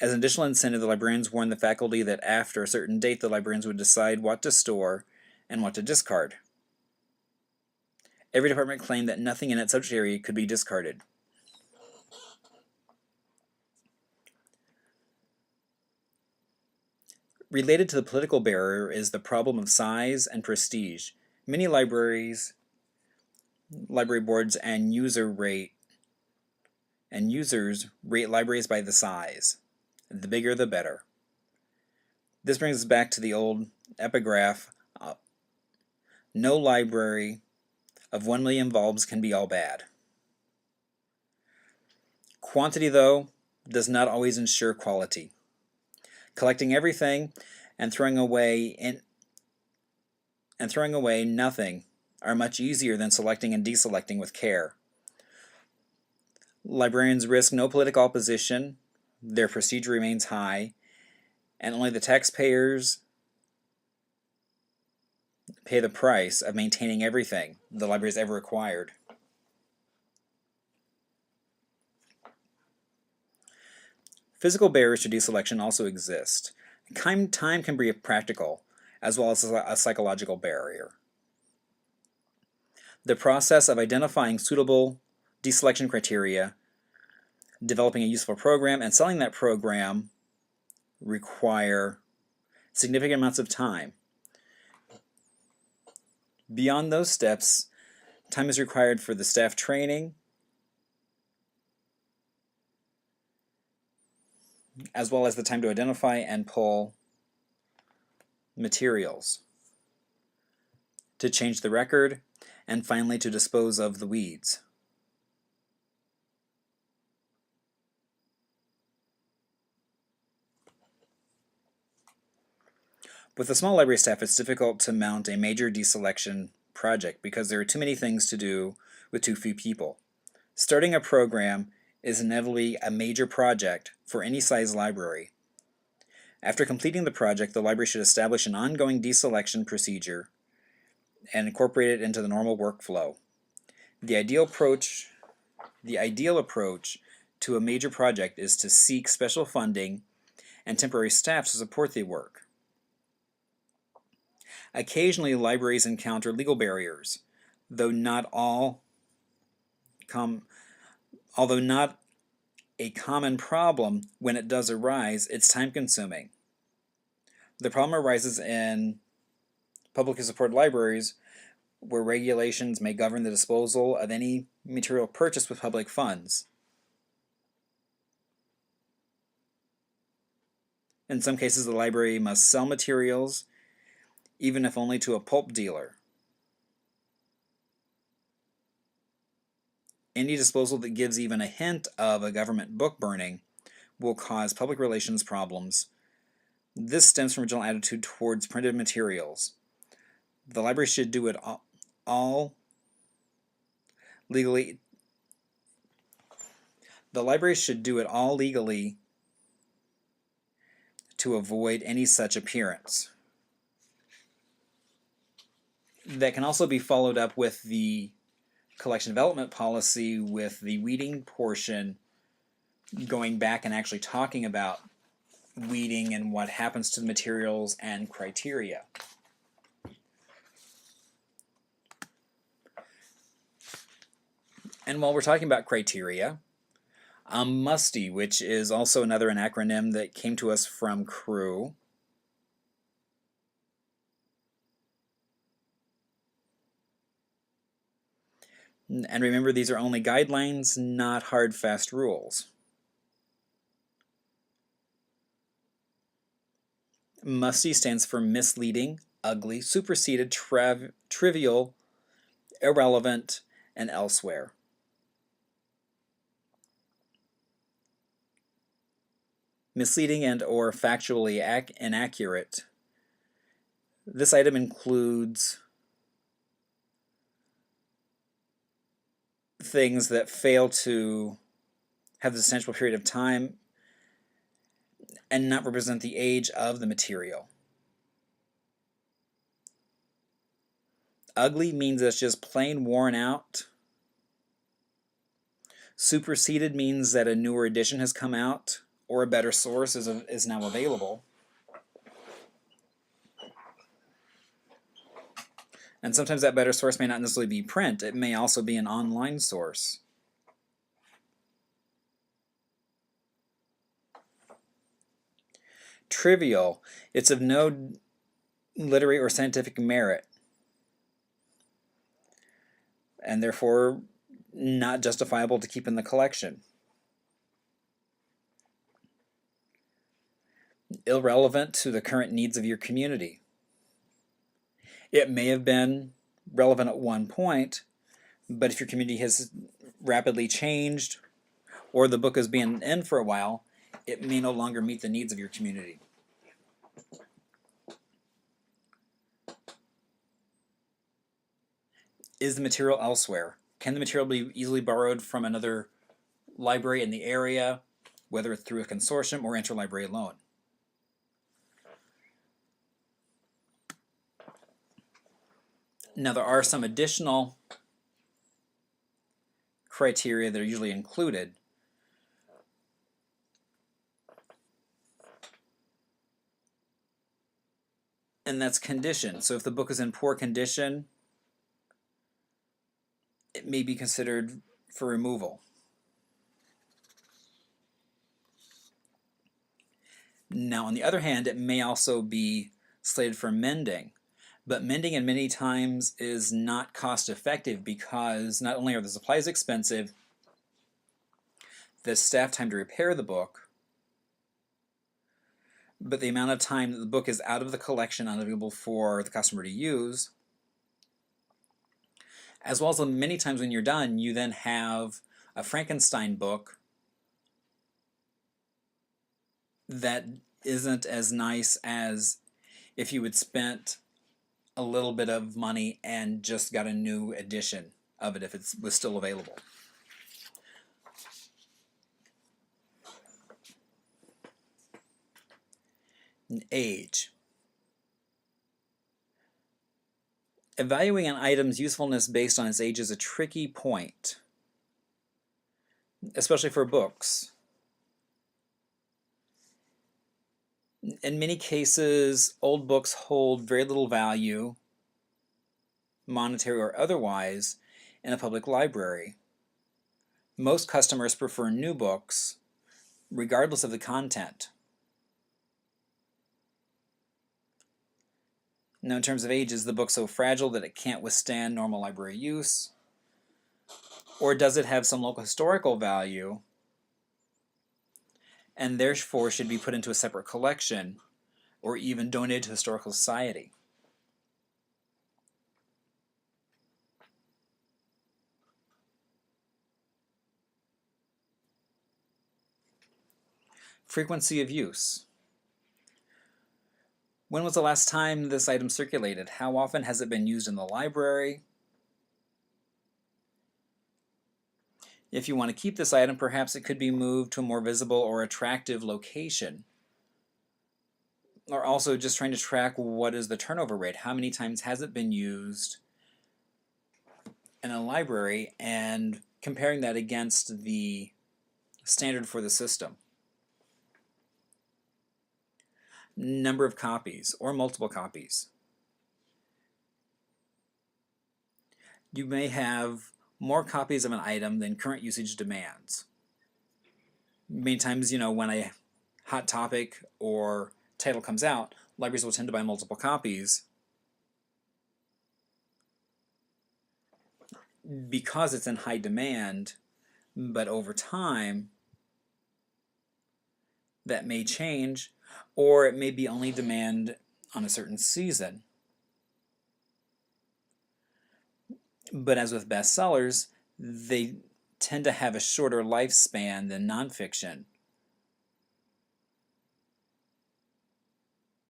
As an additional incentive, the librarians warned the faculty that after a certain date, the librarians would decide what to store and what to discard. Every department claimed that nothing in its subject area could be discarded. Related to the political barrier is the problem of size and prestige. Many library boards and users rate libraries by the size. The bigger the better. This brings us back to the old epigraph, no library of 1 million volumes can be all bad. Quantity, though, does not always ensure quality. Collecting everything and throwing away nothing are much easier than selecting and deselecting with care. Librarians risk no political opposition, their prestige remains high, and only the taxpayers pay the price of maintaining everything the library has ever acquired. Physical barriers to deselection also exist. Time can be practical, as well as a psychological barrier. The process of identifying suitable deselection criteria, developing a useful program, and selling that program require significant amounts of time. Beyond those steps, time is required for the staff training, as well as the time to identify and pull materials, to change the record, and finally to dispose of the weeds. With a small library staff, it's difficult to mount a major deselection project because there are too many things to do with too few people. Starting a program is inevitably a major project for any size library. After completing the project, the library should establish an ongoing deselection procedure and incorporate it into the normal workflow. The ideal approach to a major project is to seek special funding and temporary staff to support the work. Occasionally, libraries encounter legal barriers, although not a common problem. When it does arise, it's time-consuming. The problem arises in publicly supported libraries where regulations may govern the disposal of any material purchased with public funds. In some cases, the library must sell materials, even if only to a pulp dealer. Any disposal that gives even a hint of a government book burning will cause public relations problems. This stems from a general attitude towards printed materials. The library should do it all legally. The library should do it all legally to avoid any such appearance. That can also be followed up with the collection development policy, with the weeding portion going back and actually talking about weeding and what happens to the materials and criteria. And while we're talking about criteria, MUSTI, which is also an acronym that came to us from CREW, and remember, these are only guidelines, not hard, fast rules. MUSTI stands for misleading, ugly, superseded, trivial, irrelevant, and elsewhere. Misleading and or factually inaccurate. This item includes things that fail to have the essential period of time and not represent the age of the material. Ugly means it's just plain worn out. Superseded means that a newer edition has come out or a better source is now available. And sometimes that better source may not necessarily be print. It may also be an online source. Trivial. It's of no literary or scientific merit, and therefore not justifiable to keep in the collection. Irrelevant to the current needs of your community. It may have been relevant at one point, but if your community has rapidly changed or the book has been in for a while, it may no longer meet the needs of your community. Is the material elsewhere? Can the material be easily borrowed from another library in the area, whether it's through a consortium or interlibrary loan? Now, there are some additional criteria that are usually included. And that's condition. So if the book is in poor condition, it may be considered for removal. Now, on the other hand, it may also be slated for mending. But mending in many times is not cost effective because not only are the supplies expensive, the staff time to repair the book, but the amount of time that the book is out of the collection, unavailable for the customer to use, as well as many times when you're done, you then have a Frankenstein book that isn't as nice as if you had spent a little bit of money and just got a new edition of it if it was still available. Age. Evaluating an item's usefulness based on its age is a tricky point, especially for books. In many cases, old books hold very little value, monetary or otherwise, in a public library. Most customers prefer new books, regardless of the content. Now, in terms of age, is the book so fragile that it can't withstand normal library use? Or does it have some local historical value and therefore should be put into a separate collection or even donated to a historical society? Frequency of use. When was the last time this item circulated? How often has it been used in the library? If you want to keep this item, perhaps it could be moved to a more visible or attractive location. Or also just trying to track what is the turnover rate. How many times has it been used in a library and comparing that against the standard for the system. Number of copies or multiple copies. You may have more copies of an item than current usage demands. Many times, when a hot topic or title comes out, libraries will tend to buy multiple copies because it's in high demand, but over time that may change, or it may be only demand on a certain season. But as with bestsellers, they tend to have a shorter lifespan than nonfiction.